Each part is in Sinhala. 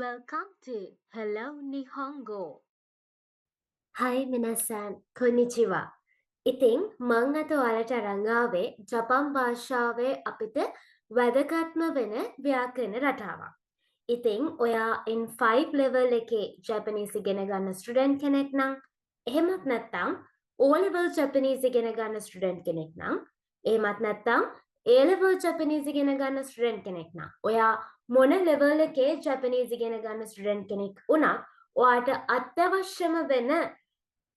Welcome to Hello Nihongo. හයි මිනස්සන් කොනිචිවා. ඉතිං මං අත ඔයාලට අරන් ආවේ ජපන් භාෂාවේ අපිට වැදගත්ම වෙන ව්‍යාකරණ රටාවක්. ඉතිං ඔයා in5 level එකේ ජැපනීස් ඉගෙන ගන්න ස්ටුඩන්ට් කෙනෙක් නම් එහෙමත් නැත්නම් O level ජැපනීස් ඉගෙන ගන්න ස්ටුඩන්ට් කෙනෙක් නම් එහෙමත් නැත්නම් A level ජැපනීස් ඉගෙන ගන්න ස්ටුඩන්ට් කෙනෙක් නම් ඔයා මොන level එකේ ජැපනීස් ඉගෙන ගන්න ස්ටුඩන්ට් කෙනෙක් වුණත් ඔයාට අත්‍යවශ්‍යම වෙන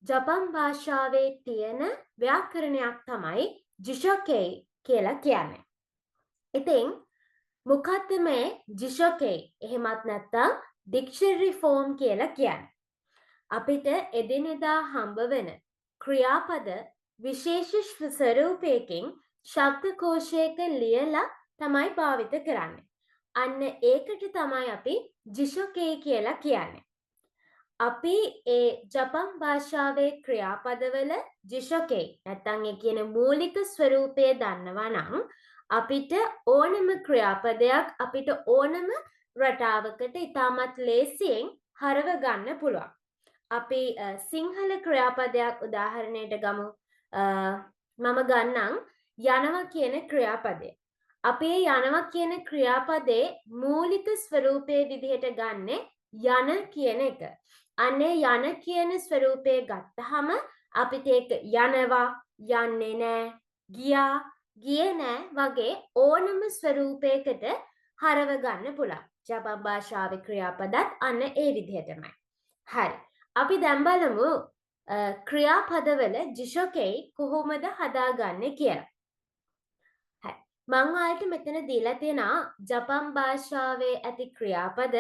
ජපන් භාෂාවේ තියෙන ව්‍යාකරණයක් තමයි ජිෂොකෙයි කියලා කියන්නේ. ඉතින් මොකක්ද මේ ජිෂොකෙයි එහෙමත් නැත්නම් ඩික්ෂනරි ෆෝම් කියලා කියන්නේ. අපිට එදිනෙදා හම්බ වෙන ක්‍රියාපද විශේෂ ස්වරූපයකින් ශබ්දකෝෂයක ලියලා තමයි භාවිත කරන්නේ. අන්න ඒකට තමයි අපි ජිෂොකෙයි කියලා කියන්නේ. අපි ඒ ජපන් භාෂාවේ ක්‍රියාපදවල ජිෂොකෙයි නැත්නම් ඒ කියන මූලික ස්වරූපය දන්නවා නම් අපිට ඕනම ක්‍රියාපදයක් අපිට ඕනම රටාවකට ඉතාමත් ලේසියෙන් හරව ගන්න පුළුවන්. අපි සිංහල ක්‍රියාපදයක් උදාහරණයට ගමු. මම ගන්නම් යනවා කියන ක්‍රියාපදය. අපි යනවා කියන ක්‍රියාපදේ මූලික ස්වරූපයේ විදිහට ගන්නෙ යන කියන එක. අන්නේ යන කියන ස්වරූපය ගත්තහම අපිට ඒක යනවා, යන්නේ නෑ, ගියා, ගියේ නෑ වගේ ඕනම ස්වරූපයකට හරව ගන්න පුළුවන්. ජපන් භාෂාවේ ක්‍රියාපදත් අන්න ඒ විදිහටමයි. හරි. අපි දැන් බලමු ක්‍රියාපදවල ජිෂොකෙයි කොහොමද හදාගන්නේ කියලා. හරි. මම ඔයාලට මෙතන දීලා තියෙනවා ජපන් භාෂාවේ ඇති ක්‍රියාපද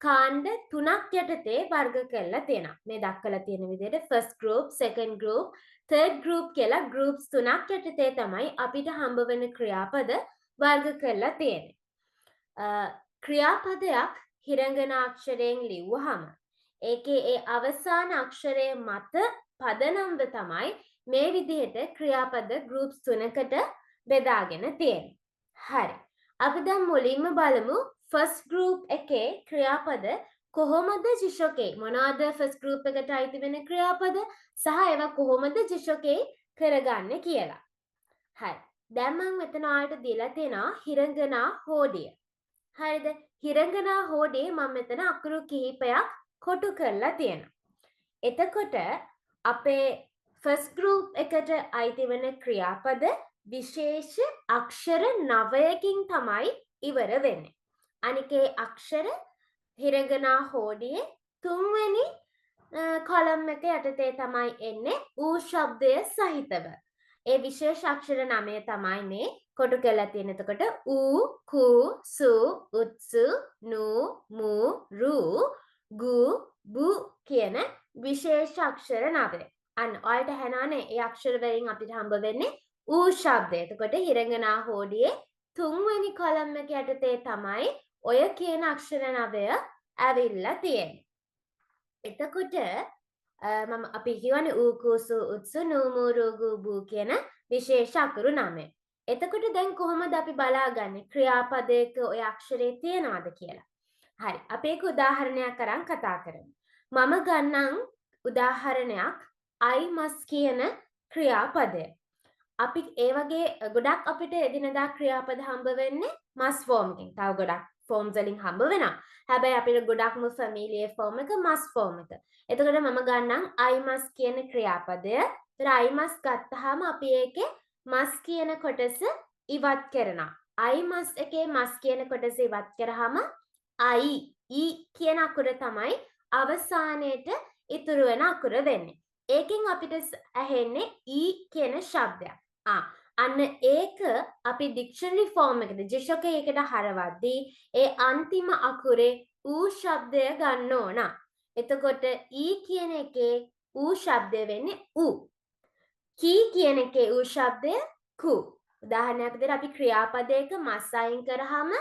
කාණ්ඩ 3ක් යටතේ වර්ග කරලා තියෙනවා. මේ දක්වලා තියෙන විදිහට first group, second group, third group කියලා groups 3ක් යටතේ තමයි අපිට හම්බ වෙන ක්‍රියාපද වර්ග කරලා තියෙන්නේ. ක්‍රියාපදයක් හිරංගන අක්ෂරයෙන් ලිව්වහම ඒකේ ඒ අවසාන අක්ෂරය මත පදනම්ව තමයි මේ විදිහට ක්‍රියාපද groups 3කට බෙදාගෙන තියෙන්නේ. හරි. අපි දැන් මුලින්ම බලමු first group එකේ ක්‍රියාපද කොහොමද ජිෂොකෙයි මොනවාද first group එකට අයිති වෙන ක්‍රියාපද සහ ඒවා කොහොමද ජිෂොකෙයි කරගන්නේ කියලා. හරි. දැන් මම මෙතන ඔයාලට දීලා තියෙනවා හිරංගනා හෝඩිය. හරිද? හිරංගනා හෝඩියේ මම මෙතන අකුරු කිහිපයක් කොටු කරලා තියෙනවා. එතකොට අපේ first group එකට අයිති වෙන ක්‍රියාපද විශේෂ අක්ෂර 9කින් තමයි ඉවර වෙන්නේ. අනිකේ අක්ෂර හිරංගනා හෝඩියේ 3වෙනි කොලම් එක යටතේ තමයි එන්නේ ඌ ශබ්දය සහිතව. ඒ විශේෂ අක්ෂර 9 තමයි මේ කොටු කරලා තියෙන. එතකොට ඌ, කු, සු, උත්සු, නු, මු, රු, ගු, බු කියන විශේෂ අක්ෂර 9. අන්න ඔයාලට හැනවනේ ඒ අක්ෂර වලින් අපිට හම්බ වෙන්නේ ඌ ශබ්දය. එතකොට හිරංගනා හෝඩියේ 3වෙනි කොලම් එක යටතේ තමයි ඔය කියන අක්ෂර 9 ඇවිල්ලා තියෙන්නේ. එතකොට මම අපි කියවනේ ඌ කුසු උත්සු නූමු රුගු බු කියන විශේෂ අකුරු 9. එතකොට දැන් කොහොමද අපි බලාගන්නේ ක්‍රියාපදයක ඔය අක්ෂරේ තියෙනවද කියලා? හරි. අපි ඒක උදාහරණයක් අරන් කතා කරමු. මම ගන්නම් උදාහරණයක් I must කියන ක්‍රියාපදය. අපි ඒ වගේ ගොඩක් අපිට එදිනදා ක්‍රියාපද හම්බ වෙන්නේ must form එකෙන්. තව ගොඩක් forms වලින් හම්බ වෙනවා. හැබැයි අපිට ගොඩක්ම familiar form එක must form එක. එතකොට මම ගන්නම් I must කියන ක්‍රියාපදය. ඒතර I must ගත්තාම අපි ඒකේ must කියන කොටස ඉවත් කරනවා. I must එකේ must කියන කොටස ඉවත් කරාම I කියන අකුර තමයි අවසානයේට ඉතුරු වෙන අකුර වෙන්නේ. ඒකෙන් අපිට ඇහෙන්නේ E කියන ශබ්දයක්. අන්න ඒක අපි ඩික්ෂනරි ෆෝම් එකද ජිෂොකේ එකට හරවද්දී ඒ අන්තිම අකුරේ ඌ ශබ්දය ගන්න ඕන. එතකොට E කියන එකේ ඌ ශබ්දය වෙන්නේ ඌ. කී කියන එකේ ඌ ශබ්දය කු. උදාහරණයක් විදිහට අපි ක්‍රියාපදයක මස් අයින් කරාම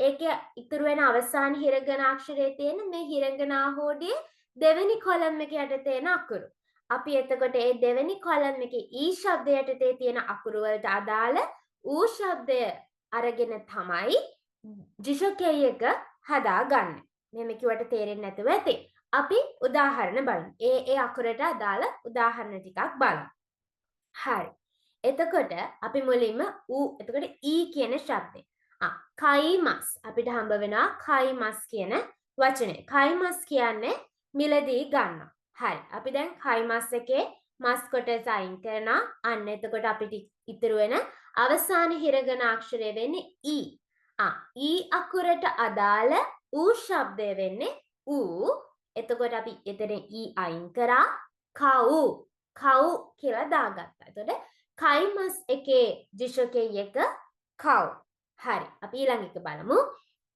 ඒකේ ඉතුරු වෙන අවසාන හිරංගන අක්ෂරයේ තියෙන මේ හිරංගනා හෝඩියේ දෙවෙනි කොලම් එක යටතේ තියෙන අකුරු. අපි එතකොට ඒ දෙවෙනි කොලම් එකේ ඊ ශබ්දය යටතේ තියෙන අකුරු වලට අදාළ ඌ ශබ්දය අරගෙන තමයි ජිෂොකෙයි එක හදාගන්නේ. මෙහෙම කිව්වට තේරෙන්නේ නැතුව ඇති. අපි උදාහරණ බලමු. ඒ අකුරට අදාළ උදාහරණ ටිකක් බලමු. හරි. එතකොට අපි මුලින්ම එතකොට කියන ශබ්දේ. කයිමස් අපිට හම්බ වෙනවා කයිමස් කියන වචනේ. කයිමස් කියන්නේ මිලදී ගන්නවා. හරි. අපි දැන් කයිමස් එකේ මස් කොටස අයින් කරනවා. අන්න එතකොට අපිට ඉතුරු වෙන අවසාන හිරගන අක්ෂරය වෙන්නේ ඊ. ඊ අකුරට අදාළ ඌ ශබ්දය වෙන්නේ ඌ. එතකොට අපි එතන ඊ අයින් කරා කව් කියලා දාගත්තා. එතකොට කයිමස් එකේ දිශකේ එක කව්. හරි. අපි ඊළඟ එක බලමු.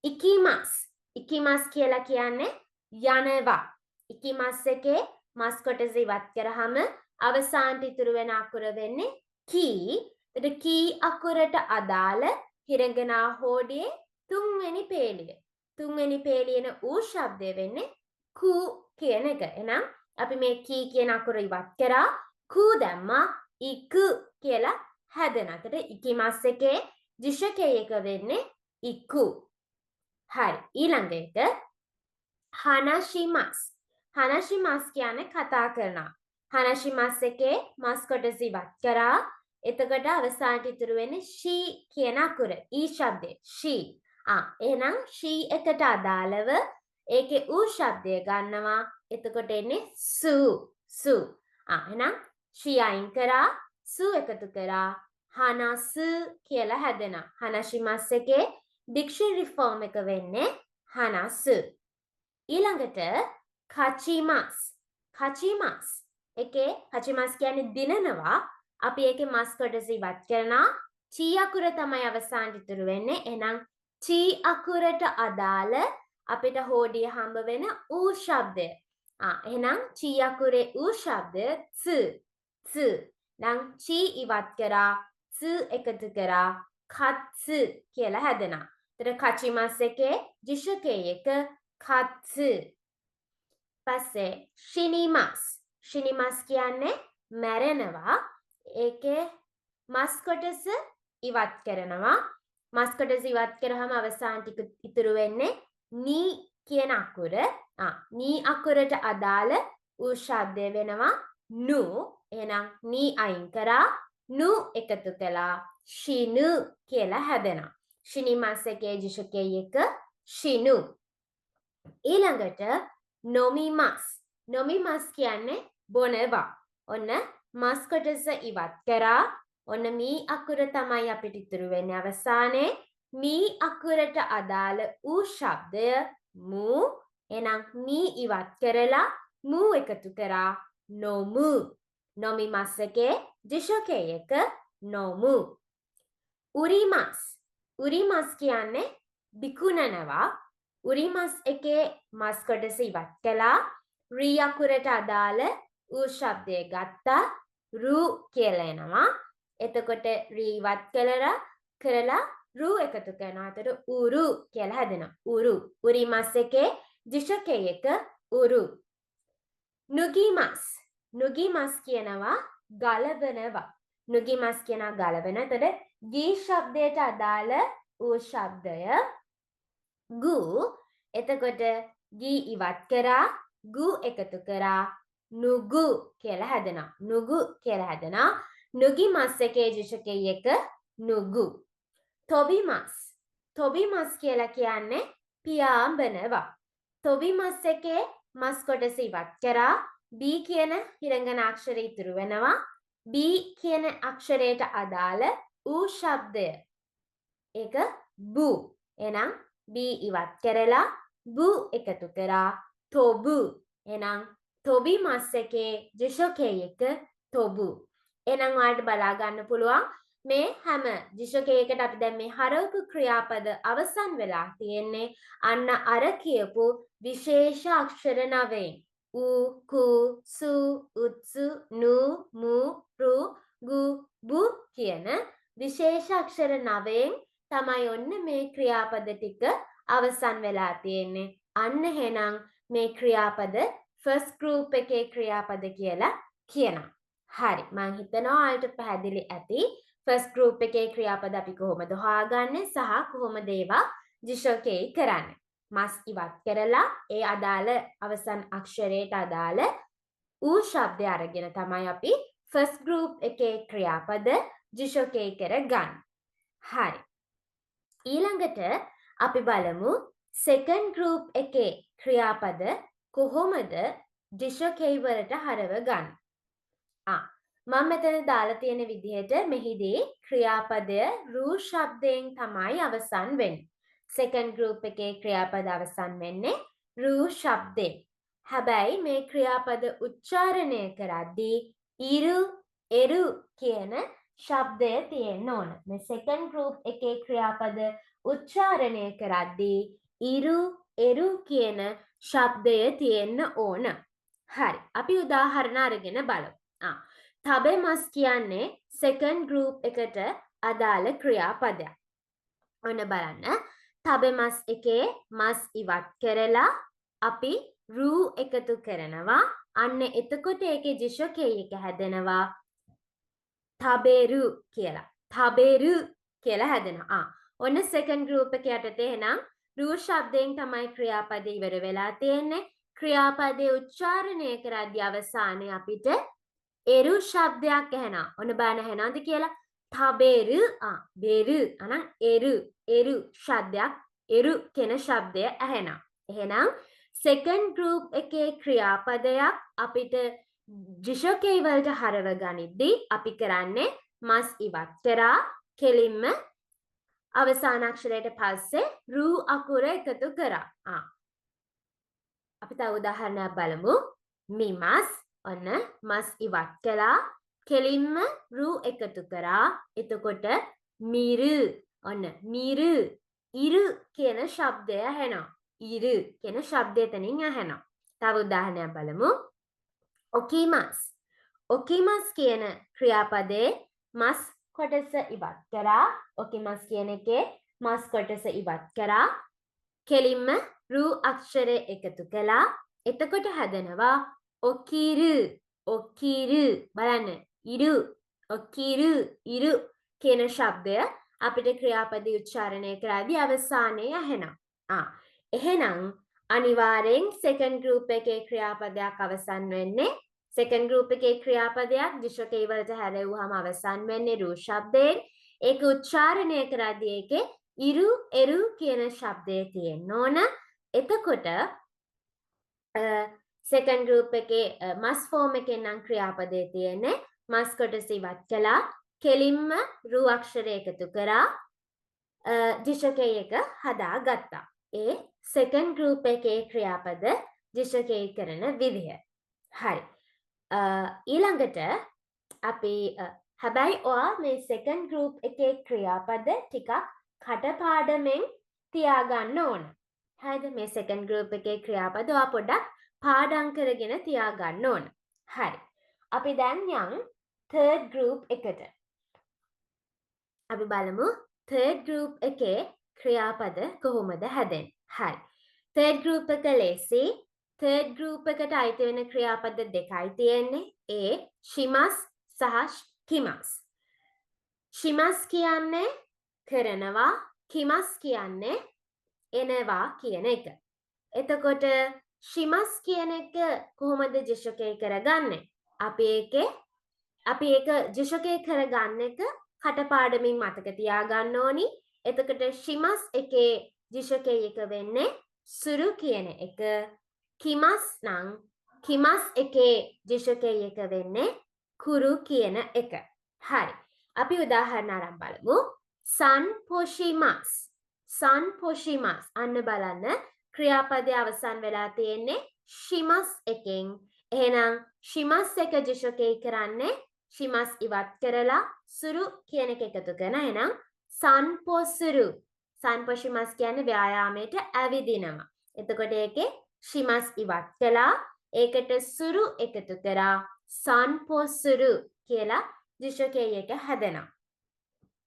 ඉකිමස් කියලා කියන්නේ යනවා. ඉකිමස් එකේ මස් කොටස ඉවත් කරාම අවසානට ඉතුරු වෙන අකුර වෙන්නේ කී. එතකොට කී අකුරට අදාළ හිරගනා හෝඩියේ තුන්වෙනි පේළිය. තුන්වෙනි පේළියන ඌ ශබ්දය වෙන්නේ කූ කියන එක. එහෙනම් අපි මේ කී කියන අකුර ඉවත් කරා කූ දැම්මා ඉක් කියලා හැදෙනවා. එතකොට ඉකිමස් එකේ දිශකේ එක වෙන්නේ ඉක්කු. හරි. ඊළඟ එක හනශිමස්. හනශිමස් කියන්නේ කතා කරනවා. හනශිමස් එකේ මස් කොටස ඉවත් කරා එතකොට අවසානට ඉතුරු වෙන්නේ ෂී කියන අකුර. ඊ ශබ්දේ ෂී. එහෙනම් ෂී එකට අදාළව ඒකේ ඌ ශබ්දය ගන්නවා. එතකොට එන්නේ සු. එහෙනම් ෂී අයින් කරා සු එකතු කරා හනස් කියලා හැදෙනවා. හනශිමස් එකේ ඩික්ෂනරි ෆෝම් එක වෙන්නේ හනස්. ඊළඟට කචිමස් එකේ කචිමස් කියන්නේ දිනනවා. අපි ඒකේ මස් කොටස ඉවත් කරනවා. චී අකුර තමයි අවසානට ඉතුරු වෙන්නේ. එහෙනම් චී අකුරට අදාළ අපිට හෝඩිය හම්බ වෙන ඌ ශබ්දය. එහෙනම් චී අකුරේ ඌ ශබ්දය ц. නම් චී ඉවත් කරා ц එකතු කරා කත්ස් කියලා හැදෙනවා. එතකොට කචිමස් එකේ දිශකේ එක කත්ස්. පස්සේ ශිනිමස් කියන්නේ මැරෙනවා. ඒකේ මස් කොටස ඉවත් කරනවා. මස් කොටස ඉවත් කරාම අවසානට ඉතුරු වෙන්නේ නී කියන අකුර. නී අකුරට අදාළ ඌ ශබ්දය වෙනවා නු. එහෙනම් නී අයින් කරා නු එකතු කළා ශිනු කියලා හැදෙනවා. ශිනිමස් එකේ දිශකේ එක ශිනු. ඊළඟට නොමිමස් කියන්නේ බොනවා. ඔන්න මස් කොටස ඉවත් කරා. ඔන්න මී අකුර තමයි අපිට ඉතුරු වෙන්නේ අවසානයේ. මී අකුරට අදාළ ඌ ශබ්දය මූ. එහෙනම් මී ඉවත් කරලා මූ එකතු කරා නොමු. නොමිමස් එකේ දිශකේ එක නොමු. උරිමස් කියන්නේ විකුණනවා. උරිමස් එකේ මස් කොටස ඉවත් කළා. රී අකුරට අදාළ ඌ ශබ්දය ගත්තා රු කියලා එනවා. එතකොට රී ඉවත් කරලා රු එකතු කරනවා. එතකොට උරු කියලා හැදෙනවා. උරු. උරිමස් එකේ දිශකේ එක උරු. නුගිමස් කියනවා ගලවනවා. නුගිමස් කියනවා ගලවන. එතකොට ගී ශබ්දයට අදාළ ඌ ශබ්දය ගු. එතකොට ගී ඉවත් කරා ගු එකතු කරා නුගු කියලා හැදෙනවා. නුගු කියලා හැදෙනවා. නුගිමස් එකේ දිශකේ එක නුගු. තොබිමස් කියලා කියන්නේ පියාඹනවා. තොබිමස් එකේ මස් කොටස ඉවත් කරා බී කියන හිරංගන අක්ෂරය ඉතුරු වෙනවා. බී කියන අක්ෂරයට අදාළ ඌ ශබ්දය ඒක බු. එහෙනම් බී ඉවත් කරලා බු එකතු කරා තොබු. එහෙනම් තොබිමස් එකේ දිශකේ එක තොබු. එහෙනම් ඔයාලට බලා ගන්න පුළුවන් මේ හැම දිශකයකට අපි දැන් මේ හරවපු ක්‍රියාපද අවසන් වෙලා තියෙන්නේ අන්න අර කියපු විශේෂ අක්ෂර 9න්. ඌ කු සු උත්සු නු මු රු ගු බු කියන විශේෂ අක්ෂර 9න් තමයි ඔන්න මේ ක්‍රියාපද ටික අවසන් වෙලා තියෙන්නේ. අන්න එහෙනම් මේ ක්‍රියාපද ෆස්ට් ගෲප් එකේ ක්‍රියාපද කියලා කියනවා. හරි. මම හිතනවා ඔයාලට පැහැදිලි ඇති. ෆස්ට් ගෲප් එකේ ක්‍රියාපද අපි කොහොමද හොයාගන්නේ සහ කොහොමද ඒවා දිශකේ කරන්නේ. මස් ඉවත් කරලා ඒ අදාළ අවසන් අක්ෂරයට අදාළ ඌ ශබ්දය අරගෙන තමයි අපි ෆස්ට් ගෲප් එකේ ක්‍රියාපද ජිෂොකේ කරගන්න. හරි. ඊළඟට අපි බලමු සෙකන්ඩ් ගෲප් එකේ ක්‍රියාපද කොහොමද ජිෂොකේ වලට හරව ගන්න. මම මෙතන දාලා තියෙන විදිහට මෙහිදී ක්‍රියාපදය රූ ශබ්දයෙන් තමයි අවසන් වෙන්නේ. සෙකන්ඩ් ගෲප් එකේ ක්‍රියාපද අවසන් වෙන්නේ රූ ශබ්දයෙන්. හැබැයි මේ ක්‍රියාපද උච්චාරණය කරද්දී ඉරු එරු කියන ශබ්දය තියෙන්න ඕන. මේ සෙකන්ඩ් ගෲප් එකේ ක්‍රියාපද උච්චාරණය කරද්දී ඉරු එරු කියන ශබ්දය තියෙන්න ඕන. හරි. අපි උදාහරණ අරගෙන බලමු. තබෙමස් කියන්නේ සෙකන්ඩ් ගෲප් එකට අදාළ ක්‍රියාපදයක්. ඔන්න බලන්න. තබෙමස් එකේ මස් ඉවත් කරලා අපි රූ එකතු කරනවා. අන්න එතකොට ඒකේ ජිෂොකේ එක හැදෙනවා තබෙරු කියලා. තබෙරු කියලා හැදෙනවා. ඔන්න සෙකන්ඩ් ගෲප් එක යටතේ එහෙනම් රූ ශබ්දයෙන් තමයි ක්‍රියාපදේ ඉවර වෙලා තියෙන්නේ. ක්‍රියාපදේ උච්චාරණය කරද්දී අවසානයේ අපිට එරු ශබ්දයක් ඇහෙනවා. ඔන්න බලන්න ඇහෙනවද කියලා. තබෙරු බෙරු අනං එරු ශබ්දයක් එරු කියන ශබ්දය ඇහෙනවා. එහෙනම් සෙකන්ඩ් ගෲප් එකේ ක්‍රියාපදයක් අපිට ජිෂොකේ වලට හරව ගනිද්දී අපි කරන්නේ මස් ඉවත් කරා කෙලින්ම අවසාන අක්ෂරයට පස්සේ රූ අකුර එකතු කරා. අපි තව උදාහරණයක් බලමු. මිමස් ඔන්න මස් ඉවත් කළා කෙලින්ම රූ එකතු කරා. එතකොට මිරු ඔන්න මිරු ඉරු කියන ශබ්දය ඇහෙනවා. ඉරු කියන ශබ්දය එතනින් ඇහෙනවා. තව උදාහරණයක් බලමු. ඔකිමස්. ඔකිමස් කියන ක්‍රියාපදේ මස් කොටස ඉවත් කරා. ඔකිමස් කියන එකේ මස් කොටස ඉවත් කරා. කෙලින්ම රූ අක්ෂරය එකතු කළා. එතකොට හැදෙනවා ඔකිරු ඔකිරු. බලන්න ඉරු ඔකිරු ඉරු කියන ශබ්දය අපිට ක්‍රියාපදේ උච්චාරණය කරද්දී අවසානයේ ඇහෙනවා. එහෙනම් අනිවාර්යෙන් සෙකන්ඩ් ගෲප් එකේ ක්‍රියාපදයක් අවසන් වෙන්නේ සෙකන්ඩ් ගෲප් එකේ ක්‍රියාපදයක් ජිෂොකේ වලට හැරෙව්වහම අවසන් වෙන්නේ රූ ශබ්දයෙන්. ඒක උච්චාරණය කරද්දී ඒකේ ඉරු එරු කියන ශබ්දය තියෙන්න ඕන. එතකොට සෙකන්ඩ් ගෲප් එකේ මස් ෆෝම් එකෙන් නම් ක්‍රියාපදේ තියෙන්නේ මස් කොටස ඉවත් කළා කෙලින්ම රූ අක්ෂරය එකතු කරා ජිෂොකේ එක හදාගත්තා. ඒ සෙකන්ඩ් ගෲප් එකේ ක්‍රියාපද ජිෂොකේ කරන විදිහ. හරි. ඊළඟට අපි හැබැයි ඔයා මේ සෙකන්ඩ් ගෲප් එකේ ක්‍රියාපද ටිකක් කටපාඩමෙන් තියාගන්න ඕන. හරිද? මේ සෙකන්ඩ් ගෲප් එකේ ක්‍රියාපද ඔයා පොඩ්ඩක් පාඩම් කරගෙන තියාගන්න ඕන. හරි. අපි දැන් යන් තර්ඩ් ගෲප් එකට. අපි බලමු තර්ඩ් ගෲප් එකේ ක්‍රියාපද කොහොමද හැදෙන්නේ. හරි. තර්ඩ් ගෲප් එක ලේසි. තර්ඩ් ගෲප් එකට අයිති වෙන ක්‍රියාපද දෙකයි තියෙන්නේ. ඒ ශිමස් සහ කිමස්. ශිමස් කියන්නේ කරනවා, කිමස් කියන්නේ එනවා කියන එක. එතකොට ශිමස් කියන එක කොහොමද ජිෂොකේ කරගන්නේ? අපි ඒක ජිෂොකේ කරගන්න එක කටපාඩමින් මතක තියාගන්න ඕනි. එතකොට ශිමස් එකේ ජිෂොකේ එක වෙන්නේ සුරු කියන එක. කිමස් නම් කිමස් එකේ ජිෂොකේ එක වෙන්නේ කුරු කියන එක. හරි. අපි උදාහරණ අරන් බලමු. සන්පොෂිමස්. සන්පොෂිමස්. අන්න බලන්න ක්‍රියාපදයේ අවසන් වෙලා තියෙන්නේ ශිමස් එකෙන්. එහෙනම් ශිමස් එක ජිෂොකේ කරන්නේ ශිමස් ඉවත් කරලා සුරු කියන එක එකතු කරන. එහෙනම් සන්පොසුරු. සන්පොෂිමස් කියන්නේ ව්‍යායාමයට ඇවිදිනවා. එතකොට ඒකේ ශිමස් ඉවත් කළා ඒකට සුරු එකතු කරා සන්පොසුරු කියලා ජිෂොකේ එක හැදෙනවා.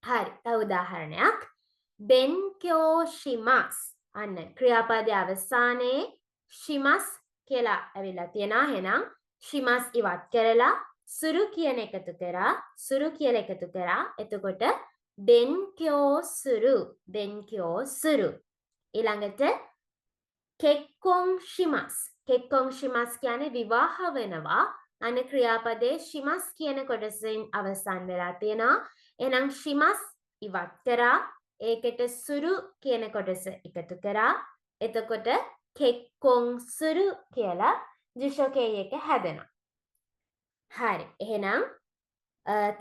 හරි. තව උදාහරණයක්. බෙන්ක්‍යෝෂිමස්. අන්න ක්‍රියාපදයේ අවසානයේ ශිමස් කියලා ඇවිල්ලා තියෙනවා. එහෙනම් ශිමස් ඉවත් කරලා සුරු කියන එකතු කරා සුරු කියලා එකතු කරා. එතකොට බෙන්ක්‍යෝසුරු. බෙන්ක්‍යෝසුරු. ඊළඟට කෙක්කොන් ශිමස්. කෙක්කොන් ශිමස් කියන්නේ විවාහ වෙනවා. අන ක්‍රියාපදයේ ශිමස් කියන කොටසෙන් අවසන් වෙලා තියෙනවා. එහෙනම් ශිමස් ඉවත් කරා. ඒකට සුරු කියන කොටස එකතු කරා. එතකොට කෙක්කොන් සුරු කියලා ජුෂකේ එක හැදෙනවා. හරි. එහෙනම්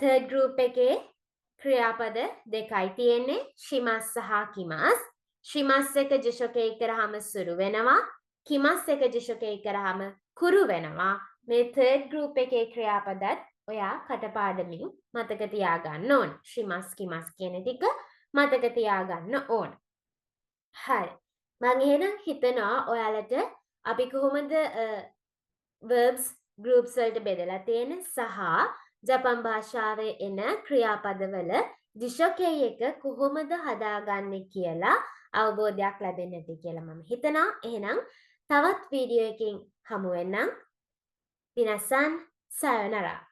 third group එකේ ක්‍රියාපද දෙකයි තියෙන්නේ ශිමස් සහ කිමස්. ශිමස් එක ජුෂකේ කරාම සුරු වෙනවා. කිමස් එක ජුෂකේ කරාම කුරු වෙනවා. මේ third group එකේ ක්‍රියාපදත් ඔයා කටපාඩමින් මතක තියාගන්න ඕන. ශිමස් කිමස් කියන ටික මතක තියාගන්න ඕන. හරි. මම එහෙනම් හිතනවා ඔයාලට අපි කොහොමද verbs groups වලට බෙදලා තියෙන සහ ජපන් භාෂාවේ එන ක්‍රියාපදවල දිශකේ එක කොහොමද හදාගන්නේ කියලා අවබෝධයක් ලැබෙන්න ඇති කියලා මම හිතනවා. එහෙනම් තවත් වීඩියෝ එකකින් හමු වෙන්නම්. විනාසන් සයොනරා.